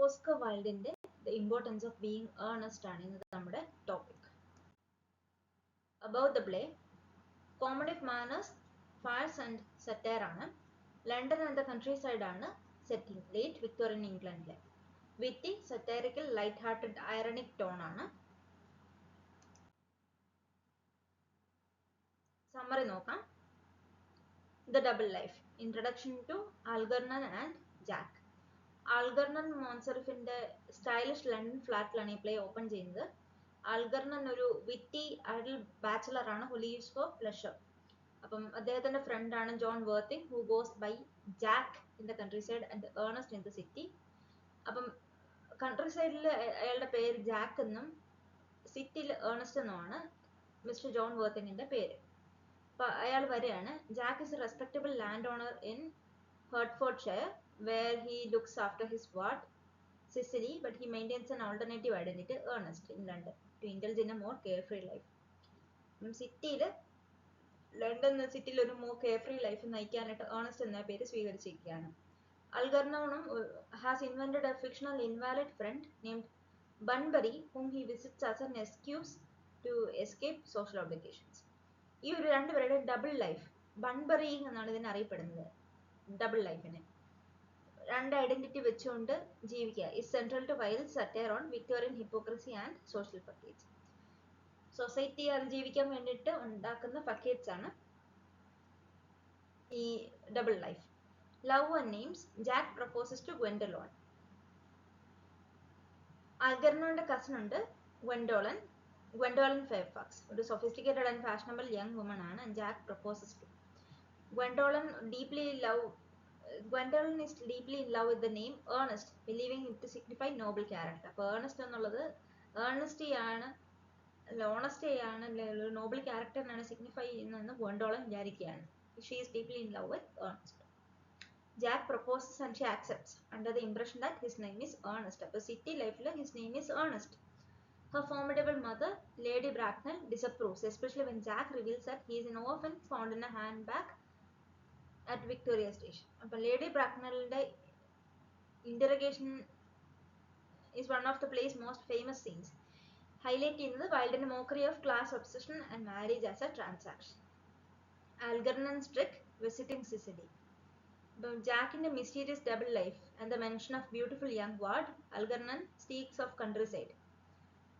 Oscar വൈൽഡിന്റെ the importance of being Earnest ആണ് ഇന്നത്തെ നമ്മുടെ topic. About the play, comedy of manners, farce and satire ആണ്. London and the countryside ആണ് setting, late Victorian ഇംഗ്ലണ്ടിലെ. Witty, satirical, light hearted, ironic tone ആണ്. Summary നോക്കാം. The double life. Introduction to Algernon and Jack. Algernon മോൺസെറിഫിന്റെ stylish London ഫ്ലാറ്റിലാണ് ഈ play open ചെയ്യുന്നത്. Algernon ഒരു വിറ്റി ഐഡൽ ബാച്ചലർ ആണ് ഹു ലീവ്സ് ഫോർ പ്ലഷർ. അപ്പം അദ്ദേഹത്തിന്റെ ഫ്രണ്ട് ആണ് John Worthing who goes by Jack in the countryside and Ernest in the city. അപ്പം കൺട്രി സൈഡിൽ അയാളുടെ പേര് ജാക്ക് എന്നും സിറ്റിയിൽ ഏർണസ്റ്റ് എന്നുമാണ് മിസ്റ്റർ ജോൺ വർത്തിങ്ങിന്റെ പേര്. അപ്പൊ അയാൾ വരെയാണ്. Jack is a respectable land owner in Hertfordshire where he looks after his ward Sicily, but he maintains an alternative identity, Ernest, in London, to indulge in a more carefree life. സിറ്റിയിൽ London സിറ്റിയിൽ ഒരു more carefree life നയിക്കാനായിട്ട് Ernest എന്ന പേര് സ്വീകരിച്ചിരിക്കുകയാണ്. അൽഗർണോണും has invented a fictional invalid friend named Bunbury whom he visits as an excuse to escape social obligations. ഈ ഒരു രണ്ടുപേരുടെ double life, ബൺബറി എന്നാണ് ഇതിനെ അറിയപ്പെടുന്നത്. ഡബിൾ ലൈഫിനെ രണ്ട് ഐഡന്റിറ്റി വെച്ചുകൊണ്ട് ജീവിക്കുക is central to Wilde's satire on Victorian hypocrisy and social facades. Society അതിജീവിക്കാൻ വേണ്ടിയിട്ട് ഉണ്ടാക്കുന്ന ഫക്കേറ്റ്സ് ആണ് ഈ double life. Love and names. Jack proposes to Gwendolen. അൽഗർണോന്റെ കസിൻ ഉണ്ട് ഗ്വെൻഡോലൻ ഫെയർഫാക്സ്, ഒരു sophisticated and fashionable young woman ആണ് Jack proposes to. Gwendolen is deeply in love with the name Ernest, believing it to signify noble character. അപ്പോൾ Ernest എന്നുള്ളത് ഏർണസ്റ്റി ആണ്, Noble ക്യാരക്ടറിനാണ് signify ചെയ്യുന്നതെന്ന് ഗ്വെൻഡോളൻ വിചാരിക്കുകയാണ്. She is deeply in love with Ernest. Jack proposes and she accepts under the impression that his name is Ernest. അപ്പോൾ city ലൈഫിൽ his name is Ernest. Her formidable mother, Lady Bracknell, disapproves, especially when Jack reveals that he is an orphan found in a handbag at Victoria Station. അപ്പോൾ Lady ബ്രാക്നലിന്റെ interrogation is one of the play's most famous scenes. Highlight ചെയ്യുന്നത് വൈൽഡിന്റെ mockery of class obsession and marriage as a transaction. Algernon's trick, visiting Cecily. അപ്പം ജാക്കിന്റെ mysterious double life and the mention of beautiful young ward, Algernon speaks of countryside,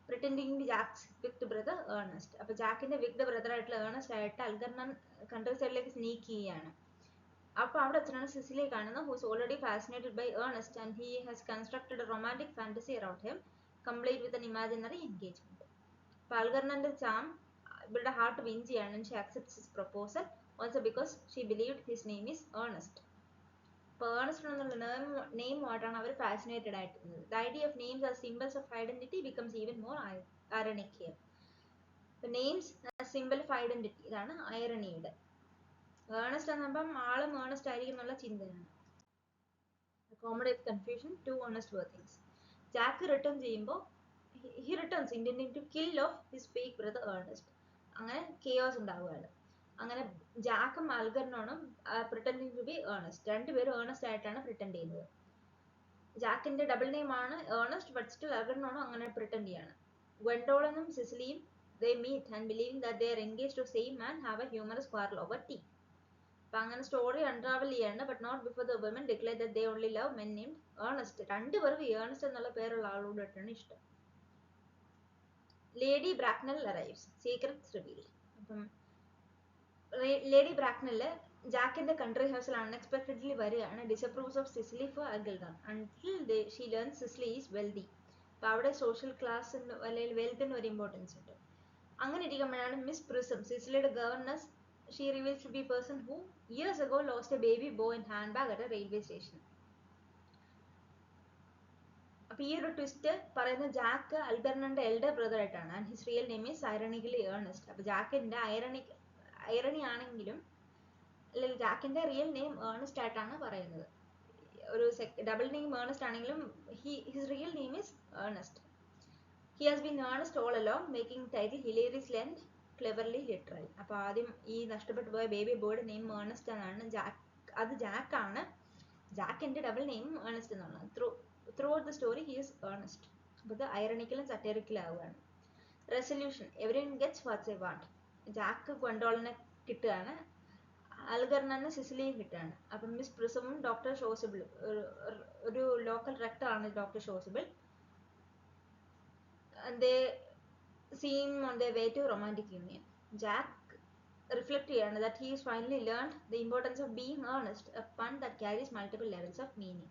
pretending Jack's wicked brother Ernest. അപ്പൊ ജാക്കിന്റെ വിക്ട് brother ആയിട്ടുള്ള Ernest ആയിട്ട് അൽഗർണൻ country സൈഡിലേക്ക് sneak ചെയ്യുകയാണ്. അപ്പോൾ അവിടെ വെച്ചാണ് സിസിലിയെ കാണുന്നത്, who is already fascinated by Ernest and he has constructed a romantic fantasy around him, complete with an imaginary engagement. അപ്പോൾ അൽഗർണന്റെ ചാം ഇവരുടെ ഹാർട്ട് വിൻ ചെയ്യാണ്. She accepts his proposal also because she believed his name is Ernest. അപ്പോൾ Ernest എന്നുള്ള നെയിമുമായിട്ടാണ് അവർ fascinated ആയിട്ടുള്ളത്. The idea of names as symbols of identity becomes even more ironic here. Names as symbol of identity, ഇതാണ് ഐറണിയുടെ. Ernest എന്നപ്പം ആളും Ernest ആയിരിക്കും എന്നുള്ള ചിന്തയാണ്. Accommodate confusion, two honest worthings. Jack return ചെയ്യുമ്പോൾ he returns intending to kill off his fake brother Ernest. അങ്ങനെ chaos ഉണ്ടാവുകയാണ്. അങ്ങനെ ജാക്കും അൽഗർണോണും pretending to be Ernest, രണ്ടുപേരും ഏർണസ്റ്റ് ആയിട്ടാണ് പ്രിറ്റൻഡ് ചെയ്യുന്നത്. ജാക്കിന്റെ ഡബിൾ നെയിം ആണ് ഏർണസ്റ്റ്, ബട്ട് സ്റ്റിൽ അൽഗർണോണും അങ്ങനെ പ്രിറ്റൻഡ് ചെയ്യാണ്. ഗ്വെൻഡോളനും സിസിലിയും they meet and believing that they are engaged to same man have a humorous quarrel over tea. അപ്പൊ അങ്ങനെ സ്റ്റോറി അൺട്രാവൽ ചെയ്യാണ്. But not before the woman declare that they only love men named Ernest. രണ്ടുപേർക്കും Ernest എന്നുള്ള പേരുള്ള ആളോടായിട്ടാണ് ഇഷ്ടം. Lady Bracknell arrives, secrets revealed. അപ്പം Lady Bracknell ജാക്കിന്റെ കൺട്രി ഹൗസിൽ അൺഎക്സ്പെക്ടഡ്ലി വരികയാണ്. Disapproves of Cecily for Algernon until she learns Cecily is wealthy. അപ്പൊ അവിടെ സോഷ്യൽ ക്ലാസ്സിന് അല്ലെങ്കിൽ വെൽത്തിന് ഒരു ഇമ്പോർട്ടൻസ് ഉണ്ട്. അങ്ങനെ ഇരിക്കുമ്പോഴാണ് മിസ് പ്രിസം, സിസിലിയുടെ governess, she reveals to be a person who years ago lost a baby boy in handbag at a railway station. അപ്പോൾ ഈ ഒരു ട്വിസ്റ്റ് പറയുന്ന ജാക്ക് അൽഗർണന്റെ എൽഡർ ബ്രദർ ആയിട്ടാണ്. And his real name is ironically Ernest. അപ്പോൾ ജാക്കിന്റെ irony ആണെങ്കിലും അല്ലെങ്കിൽ ജാക്കിന്റെ റിയൽ നെയിം ഏർണസ്റ്റ് ആയിട്ടാണ് പറയുന്നത്. ഒരു ഡബിൾ നെയിം ഏർണസ്റ്റ് ആണെങ്കിലും his real name is Ernest. He has been earnest all along, making title hilariously and cleverly literal. അപ്പോൾ ആദ്യം ഈ നഷ്ടപ്പെട്ടു പോയ ബേബി ബോയുടെ നെയിം ഏർണസ്റ്റ് എന്നാണ്. അത് ജാക്കാണ്. ജാക്കിന്റെ ഡബിൾ നെയിം ഏർണസ്റ്റ് എന്നാണ്. throughout the story he is earnest. അപ്പോൾ ഇത് ironical and satirical ആവുകയാണ്. Resolution, everyone gets what they want. Jack ഗൊണ്ടോളിനെ കിട്ടുകയാണ്, അൽഗർണന് സിസിലിയും കിട്ടുകയാണ്. അപ്പം മിസ് പ്രിസമും ഡോക്ടർ ഷോസിബിൾ, ഒരു ലോക്കൽ റെക്ടർ ആണ് doctor ഷോസിബിൾ, they seem on their way to romantic union. Jack reflect ചെയ്യാണ് that he has finally learned the importance of being earnest, a pun that carries multiple levels of meaning.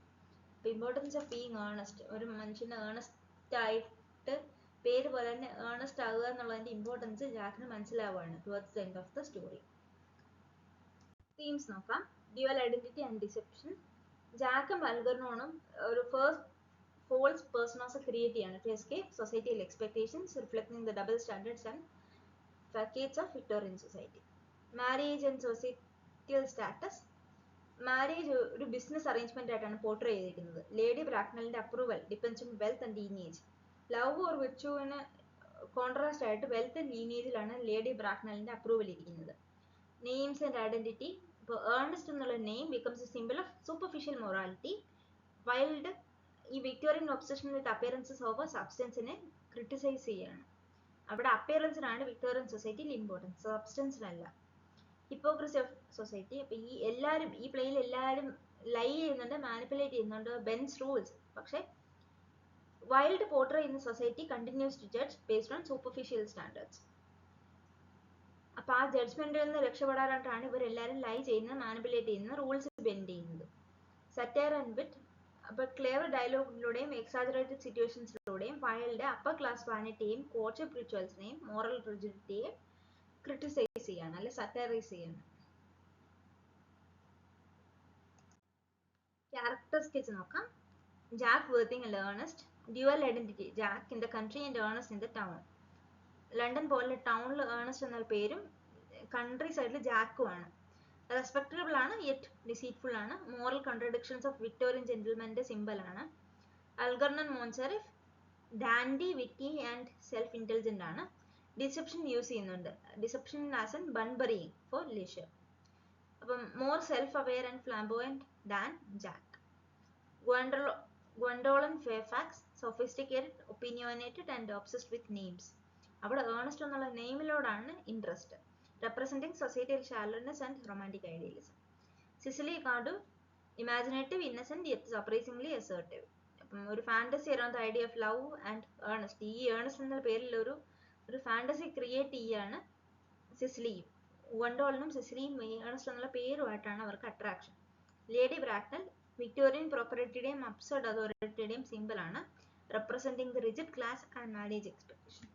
The importance of being earnest, ഒരു മനുഷ്യന് Ernest ആയിട്ട് പേര് പോലെ തന്നെ Ernest ആവുക എന്നുള്ളതിന്റെ importance ജാക്കിന് മനസ്സിലാവുകയാണ് towards the end of the story. Themes നോക്കാം. Dual identity and deception. ജാക്കും അൽഗർണോണും ഒരു false personas ക്രിയേറ്റ് ചെയ്യാണ് to escape societal expectations, reflecting the double standards and facades of Victorian society. Marriage and societal status. Marriage ഒരു business arrangement ആയിട്ടാണ് portray ചെയ്തിരിക്കുന്നത്. Lady ബ്രാക്നലിന്റെ approval depends on wealth and lineage. Love or വിർച്യുവിന് contrast ആയിട്ട് wealth and ലീനിയേജിലാണ് Lady ബ്രാക്നലിന്റെ approval ഇരിക്കുന്നത്. Names and identity. ഇപ്പോൾ ഏർണസ്റ്റ് എന്നുള്ള name becomes a symbol of superficial morality, Wilde ഈ Victorian obsession with appearances over സബ്സ്റ്റൻസിനെ ക്രിട്ടിസൈസ് ചെയ്യാണ്. അവിടെ അപ്പിയറൻസിനാണ് വിക്ടോറിയൻ സൊസൈറ്റിയിൽ ഇമ്പോർട്ടൻസ്, സബ്സ്റ്റൻസിനല്ല. Hypocrisy of society. അപ്പൊ ഈ പ്ലേയിൽ എല്ലാവരും ലൈ ചെയ്യുന്നുണ്ട്, മാനിപ്പുലേറ്റ് ചെയ്യുന്നുണ്ട്, ബെൻസ് റൂൾസ്. പക്ഷെ വൈൽഡ് പോർട്രേ ചെയ്യുന്ന society continues to judge based on superficial standards. അപ്പൊ ആ ജഡ്ജ്മെന്റിൽ നിന്ന് രക്ഷപ്പെടാനായിട്ടാണ് ഇവരെല്ലാവരും ലൈ ചെയ്യുന്നത്, മാനിപ്പുലേറ്റ് ചെയ്യുന്നത്, റൂൾസ് ബെൻഡ് ചെയ്യുന്നത്. Satire and wit. അപ്പൊ ക്ലേവർ ഡയലോഗിലൂടെയും എക്സാജറേറ്റഡ് സിറ്റുവേഷൻസിലൂടെയും വൈൽഡ് അപ്പർ ക്ലാസ് വാനിറ്റിയെയും കോർട്ട്ഷിപ്പ് റിച്വൽസിനെയും മോറൽ റിജിഡിറ്റിയെയും ക്രിട്ടിസൈസ് ചെയ്യാണ്, അല്ലെ സറ്ററൈസ് ചെയ്യാണ്. ക്യാരക്ടർ സ്കെച്ച് നോക്കാം. Jack Worthing and Ernest. Dual identity. Jack in the country and Ernest in the town. London പോലെ ടൗണിൽ ഏർണസ്റ്റ് എന്ന പേരും കൺട്രി സൈഡിൽ ജാക്കും ആണ്. റെസ്പെക്ടബിൾ ആണ്, യെറ്റ് ഡിസീറ്റ്ഫുൾ ആണ്. മോറൽ കോൺട്രഡിക്ഷൻസ് ഓഫ് വിക്ടോറിയൻ ജെന്റിൽമെന്റെ സിംബൽ ആണ്. Algernon Moncrieff dandy, witty and self intelligent ആണ്. ഡിസെപ്ഷൻ യൂസ് ചെയ്യുന്നുണ്ട്, deception as an Bunburying for leisure. അപ്പം more self aware and flamboyant than Jack. Gwendolyn Fairfax, sophisticated, opinionated and obsessed with names. അവിടെ Ernest എന്നുള്ള നെയിമിലോടാണ് interest, representing societal shallowness and romantic idealism. Cecily Cardew, imaginative, innocent yet surprisingly assertive. അപ്പം ഒരു fantasy around the idea of love and Ernest. ഈ Ernest എന്ന പേരിൽ ഒരു fantasy create ചെയ്യാണ് സിസിലിയും. ഗൊണ്ടോളിനും സിസിലിയും ഏർണസ്റ്റ് എന്നുള്ള പേരുമായിട്ടാണ് അവർക്ക് അട്രാക്ഷൻ. ലേഡി ബ്രാക്നൽ വിക്ടോറിയൻ പ്രോപ്പർട്ടിയുടെയും അബ്സർഡ് അതോറിറ്റിയുടെയും സിംബൽ ആണ്, representing the rigid class and marriage expectation.